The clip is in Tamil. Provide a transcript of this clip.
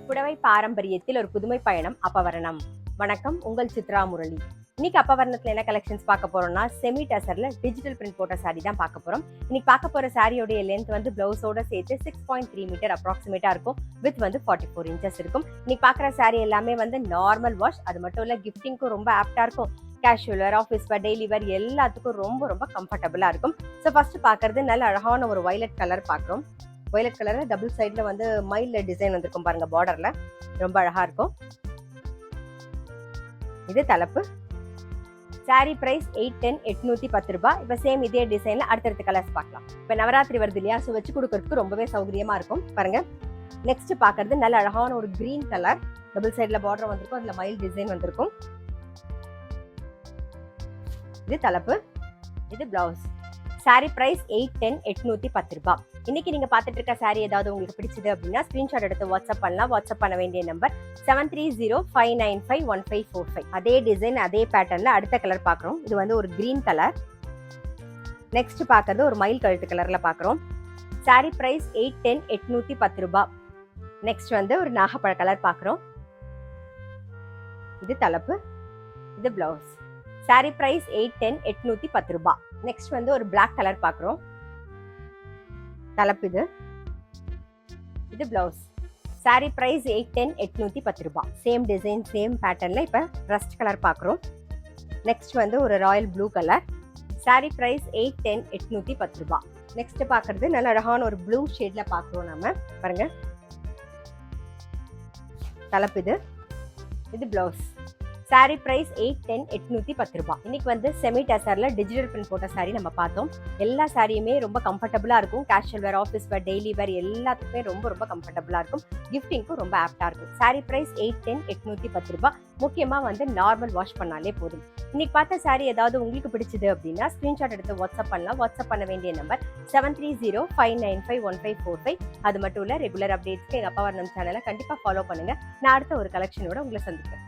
புடவை பாரம்பரியத்தில் ஒரு புதுமை பயணம் அப்பவரணம். வணக்கம், உங்கள் சித்ரா முரளி. இன்னைக்கு அப்பவரணத்துல என்ன கலெக்ஷன்ஸ் பார்க்க போறோம்னா, செமி டசர்ல டிஜிட்டல் பிரிண்ட் போட்ட சாரி தான் பார்க்க போறோம். இன்னைக்கு பார்க்க போற சாரியோட லென்த் வந்து பிளவுஸோட சேர்த்து 6.3 மீட்டர் அப்ராக்சிமேட்டா இருக்கும். வித் வந்து 44 இன்ச்சஸ் இருக்கும். இன்னைக்கு பார்க்குற சாரி எல்லாமே வந்து நார்மல் வாஷ். அது மட்டும் இல்ல, கிஃப்டிங்க்கும் ரொம்ப ஆப்டா இருக்கும். கேஷுவல் வேர், ஆஃபீஸ் வேர், டெய்லி வேர் எல்லாத்துக்கும் ரொம்ப ரொம்ப கம்ஃபர்டபுளா இருக்கும். ஸோ ஃபர்ஸ்ட் பார்க்கறது நல்ல அழகான ஒரு வயலட் கலர் பார்க்குறோம். வயலட் கலர்ல டபுள் சைட்ல வந்து மயில் டிசைன் வந்திருக்கும் பாருங்க, பார்டர்ல ரொம்ப அழகா இருக்கும். இது தலைப்பு. சாரி பிரைஸ் 810 810 ரூபாய். இப்ப சேம் இதே டிசைன்ல அடுத்தடுத்த கலர்ஸ் பார்க்கலாம். இப்ப நவராத்திரி வருது இல்லையா, ஸோ வச்சு கொடுக்கறதுக்கு ரொம்பவே சௌகரியமா இருக்கும் பாருங்க. நெக்ஸ்ட் பாக்குறது நல்ல அழகான ஒரு கிரீன் கலர், டபுள் சைட்ல பார்டர் வந்திருக்கும், அதுல மயில் டிசைன் வந்திருக்கும். இது தலைப்பு, இது பிளவுஸ். சாரி பிரைஸ் 810 810 ரூபாய். இன்னைக்கு நீங்க பாத்துட்டு இருக்க சாரி ஏதாவது உங்களுக்கு பிடிச்சது அப்படின்னா ஸ்கிரீன்ஷாட் எடுத்து வாட்ஸ்அப் பண்ணலாம். வாட்ஸ்அப் பண்ண வேண்டிய நம்பர் 7305951545. அதே டிசைன் அதே பேட்டர்ன்ல அடுத்த கலர் பாக்குறோம். இது வந்து ஒரு கிரீன் கலர். நெக்ஸ்ட் பாக்குறது ஒரு மயில் கழுத்து கலர்ல பாக்குறோம். சாரி பிரைஸ் 810 810 ரூபாய். நெக்ஸ்ட் வந்து ஒரு நாகப்பழ கலர் பாக்குறோம். இது தலைப்பு, இது பிளவுஸ். சாரி பிரைஸ் 810 810 ரூபாய். நெக்ஸ்ட் வந்து ஒரு பிளாக் கலர் பாக்குறோம். தலைப்பு, இது பிளவுஸ். சாரி பிரைஸ் 810 810 ரூபாய். சேம் டிசைன் சேம் பேட்டர்ன்ல இப்ப ரஸ்ட் கலர் பாக்குறோம். நெக்ஸ்ட் வந்து ஒரு royal blue colour. Sari price 810 810 ரூபாய். நெக்ஸ்ட் பாக்குறது நல்ல அழகான ஒரு ப்ளூ ஷேட்ல பாக்குறோம் நாம பாருங்க. தலைப்பு, இது பிளவுஸ். சாரி பிரைஸ் 810 810 ரூபாய். இன்னைக்கு வந்து செமி டசர்ல டிஜிட்டல் பிரிண்ட் போட்ட சாரி நம்ம பார்த்தோம். எல்லா சாரியுமே ரொம்ப கம்ஃபர்டபுளா இருக்கும். கேஷுவல் வேர், ஆஃபீஸ் வேர், டெய்லி வேர் எல்லாத்துக்குமே ரொம்ப ரொம்ப கம்ஃபர்டபுளா இருக்கும். கிஃப்டிங்க்கும் ரொம்ப ஆப்டா இருக்கும். சாரி பிரைஸ் 810 810 ரூபாய். முக்கியமா வந்து நார்மல் வாஷ் பண்ணாலே போதும். இன்னைக்கு பார்த்த சாரி ஏதாவது உங்களுக்கு பிடிச்சது அப்படின்னா ஸ்கிரீன்ஷாட் எடுத்து வாட்ஸ்அப் பண்ணலாம். வாட்ஸ்அப் பண்ண வேண்டிய நம்பர் 7305951545. அது மட்டும் இல்ல, ரெகுலர் அப்டேட்ஸ்க்கு எங்க அப்பவரணம் சேனலை கண்டிப்பா ஃபாலோ பண்ணுங்க. நான் அடுத்த ஒரு கலெக்ஷனோட உங்களை சந்திக்கிறேன்.